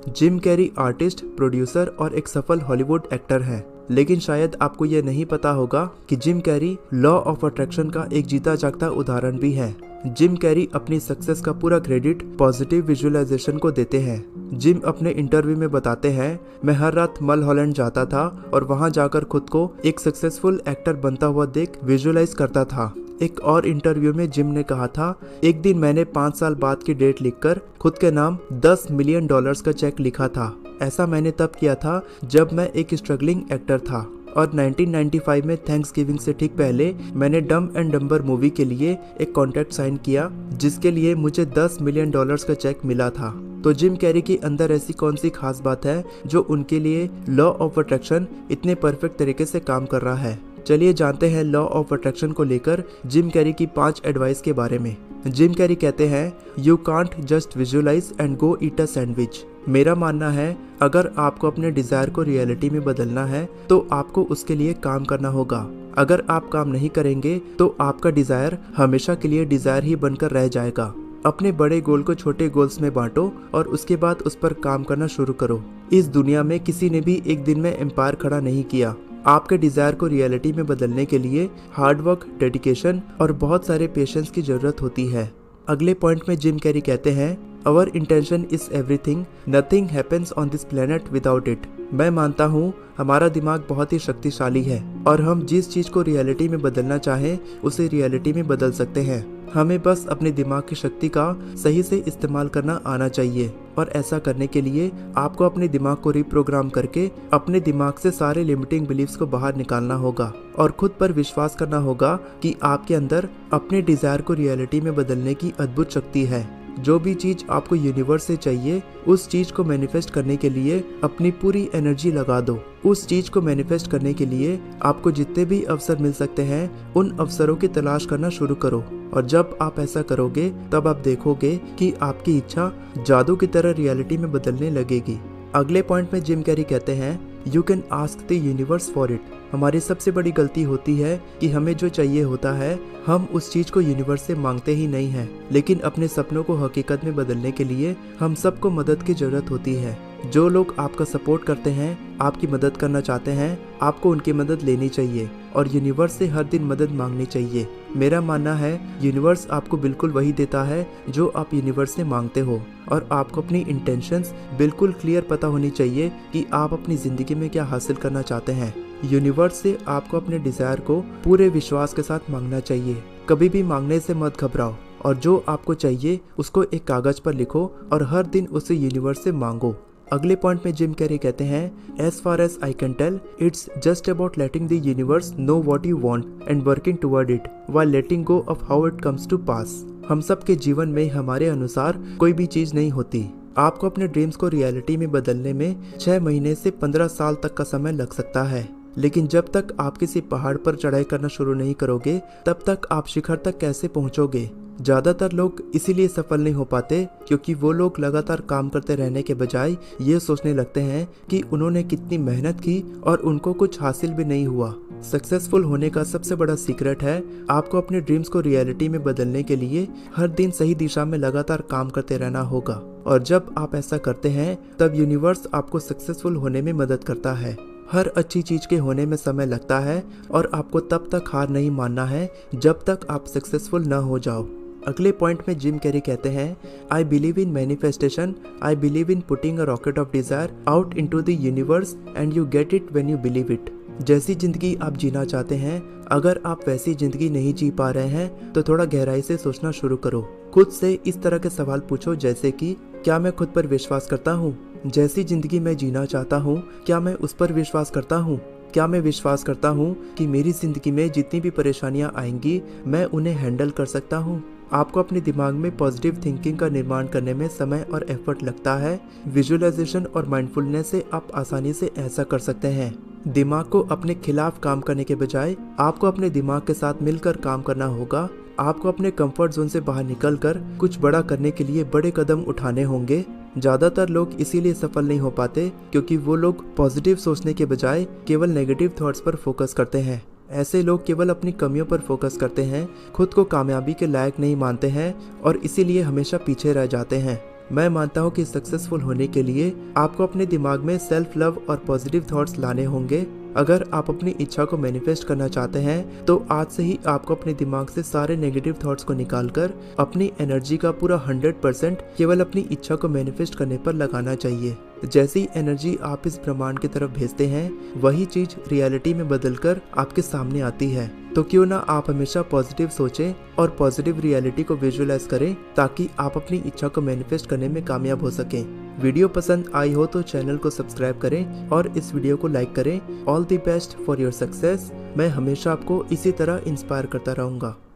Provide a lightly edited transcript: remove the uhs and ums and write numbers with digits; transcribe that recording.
Jim Carrey artist, producer और एक सफल हॉलीवुड एक्टर है। लेकिन शायद आपको ये नहीं पता होगा कि Jim Carrey law of attraction का एक जीता जागता उदाहरण भी है। जिम कैरी अपनी सक्सेस का पूरा क्रेडिट पॉजिटिव विजुअलाइजेशन को देते हैं। जिम अपने इंटरव्यू में बताते हैं, मैं हर रात मलहॉलैंड जाता था और वहां जाकर खुद को एक सक्सेसफुल एक्टर बनता हुआ देख विजुअलाइज करता था। एक और इंटरव्यू में जिम ने कहा था, एक दिन मैंने 5 साल बाद की डेट लिखकर खुद के नाम $10 मिलियन का चेक लिखा था। ऐसा मैंने तब किया था जब मैं एक स्ट्रगलिंग एक्टर था। और 1995 में थैंक्सगिविंग से ठीक पहले मैंने डम एंड डम्बर मूवी के लिए एक कॉन्ट्रैक्ट साइन किया, जिसके लिए मुझे $10 मिलियन का चेक मिला था। तो जिम कैरी के अंदर ऐसी कौन सी खास बात है जो उनके लिए लॉ ऑफ अट्रैक्शन इतने परफेक्ट तरीके से काम कर रहा है। चलिए जानते हैं लॉ ऑफ अट्रैक्शन को लेकर जिम कैरी की 5 एडवाइस के बारे में। जिम कैरी कहते हैं, you can't just visualise and go eat a sandwich. मेरा मानना है, अगर आपको अपने डिजायर को रियलिटी में बदलना है तो आपको उसके लिए काम करना होगा। अगर आप काम नहीं करेंगे तो आपका डिजायर हमेशा के लिए डिजायर ही बनकर रह जाएगा। अपने बड़े गोल को छोटे गोल्स में बांटो और उसके बाद उस पर काम करना शुरू करो। इस दुनिया में किसी ने भी एक दिन में एम्पायर खड़ा नहीं किया। आपके डिजायर को रियलिटी में बदलने के लिए हार्ड वर्क, डेडिकेशन और बहुत सारे पेशेंस की जरूरत होती है। अगले पॉइंट में जिम कैरी कहते हैं, our intention is everything, nothing happens on this planet without it. मैं मानता हूँ हमारा दिमाग बहुत ही शक्तिशाली है और हम जिस चीज को रियलिटी में बदलना चाहें उसे रियलिटी में बदल सकते हैं। हमें बस अपने दिमाग की शक्ति का सही से इस्तेमाल करना आना चाहिए और ऐसा करने के लिए आपको अपने दिमाग को रिप्रोग्राम करके अपने दिमाग से सारे लिमिटिंग बिलीफ्स को बाहर निकालना होगा और खुद पर विश्वास करना होगा कि आपके अंदर अपने डिजायर को रियलिटी में बदलने की अद्भुत शक्ति है। जो भी चीज आपको यूनिवर्स से चाहिए उस चीज को मैनिफेस्ट करने के लिए अपनी पूरी एनर्जी लगा दो। उस चीज को मैनिफेस्ट करने के लिए आपको जितने भी अवसर मिल सकते हैं उन अवसरों की तलाश करना शुरू करो और जब आप ऐसा करोगे तब आप देखोगे कि आपकी इच्छा जादू की तरह रियलिटी में बदलने लगेगी। अगले पॉइंट में जिम कैरी कहते हैं, you can ask the universe for it. हमारी सबसे बड़ी गलती होती है कि हमें जो चाहिए होता है हम उस चीज को यूनिवर्स से मांगते ही नहीं है, लेकिन अपने सपनों को हकीकत में बदलने के लिए हम सबको मदद की जरूरत होती है। जो लोग आपका सपोर्ट करते हैं, आपकी मदद करना चाहते हैं, आपको उनकी मदद लेनी चाहिए और यूनिवर्स से हर दिन मदद मांगनी चाहिए। मेरा मानना है यूनिवर्स आपको बिल्कुल वही देता है जो आप यूनिवर्स से मांगते हो और आपको अपनी इंटेंशंस बिल्कुल क्लियर पता होनी चाहिए कि आप अपनी जिंदगी में क्या हासिल करना चाहते हैं। यूनिवर्स से आपको अपने डिजायर को पूरे विश्वास के साथ मांगना चाहिए। कभी भी मांगने से मत घबराओ और जो आपको चाहिए उसको एक कागज पर लिखो और हर दिन उसे यूनिवर्स से मांगो। अगले पॉइंट में जिम कैरी कहते हैं, as far as I can tell it's just about letting the universe know what you want and working toward it while letting go of how it comes to pass. हम सब के जीवन में हमारे अनुसार कोई भी चीज नहीं होती। आपको अपने ड्रीम्स को रियलिटी में बदलने में 6 महीने से 15 साल तक का समय लग सकता है, लेकिन जब तक आप किसी पहाड़ पर चढ़ाई करना शुरू नहीं करोगे तब तक आप शिखर तक कैसे पहुंचोगे। ज्यादातर लोग इसीलिए सफल नहीं हो पाते क्योंकि वो लोग लगातार काम करते रहने के बजाय ये सोचने लगते हैं कि उन्होंने कितनी मेहनत की और उनको कुछ हासिल भी नहीं हुआ। सक्सेसफुल होने का सबसे बड़ा सीक्रेट है आपको अपने ड्रीम्स को रियलिटी में बदलने के लिए हर दिन सही दिशा में लगातार काम करते रहना होगा और जब आप ऐसा करते हैं तब यूनिवर्स आपको सक्सेसफुल होने में मदद करता है। हर अच्छी चीज के होने में समय लगता है और आपको तब तक हार नहीं मानना है जब तक आप सक्सेसफुल न हो जाओ। अगले पॉइंट में जिम कैरी कहते हैं, I believe in manifestation, I believe in putting a rocket of desire out into the universe and you get it when you believe it. जैसी जिंदगी आप जीना चाहते हैं, अगर आप वैसी जिंदगी नहीं जी पा रहे हैं तो थोड़ा गहराई से सोचना शुरू करो। खुद से इस तरह के सवाल पूछो जैसे कि क्या मैं खुद पर विश्वास करता हूँ? जैसी जिंदगी मैं जीना चाहता हूँ क्या मैं उस पर विश्वास करता हूँ? क्या मैं विश्वास करता हूँ कि मेरी जिंदगी में जितनी भी परेशानियाँ आएंगी मैं उन्हें हैंडल कर सकता हूँ? आपको अपने दिमाग में पॉजिटिव थिंकिंग का निर्माण करने में समय और एफर्ट लगता है। विजुअलाइजेशन और माइंडफुलनेस से आप आसानी से ऐसा कर सकते हैं। दिमाग को अपने खिलाफ काम करने के बजाय आपको अपने दिमाग के साथ मिलकर काम करना होगा। आपको अपने कंफर्ट जोन से बाहर निकलकर कुछ बड़ा करने के लिए बड़े कदम उठाने होंगे। ज्यादातर लोग इसीलिए सफल नहीं हो पाते क्योंकि वो लोग पॉजिटिव सोचने के बजाय केवल नेगेटिव थॉट्स पर फोकस करते हैं। ऐसे लोग केवल अपनी कमियों पर फोकस करते हैं, खुद को कामयाबी के लायक नहीं मानते हैं और इसीलिए हमेशा पीछे रह जाते हैं। मैं मानता हूँ कि सक्सेसफुल होने के लिए आपको अपने दिमाग में सेल्फ लव और पॉजिटिव थॉट्स लाने होंगे। अगर आप अपनी इच्छा को मैनिफेस्ट करना चाहते हैं तो आज से ही आपको अपने दिमाग से सारे नेगेटिव थॉट्स को निकालकर अपनी एनर्जी का पूरा 100% केवल अपनी इच्छा को मैनिफेस्ट करने पर लगाना चाहिए। जैसी एनर्जी आप इस ब्रह्मांड की तरफ भेजते हैं वही चीज रियलिटी में बदलकर आपके सामने आती है। तो क्यों ना आप हमेशा पॉजिटिव सोचें और पॉजिटिव रियलिटी को विजुअलाइज करें ताकि आप अपनी इच्छा को मैनिफेस्ट करने में कामयाब हो सकें। वीडियो पसंद आई हो तो चैनल को सब्सक्राइब करें और इस वीडियो को लाइक करें। All the best for your success. मैं हमेशा आपको इसी तरह इंस्पायर करता रहूंगा।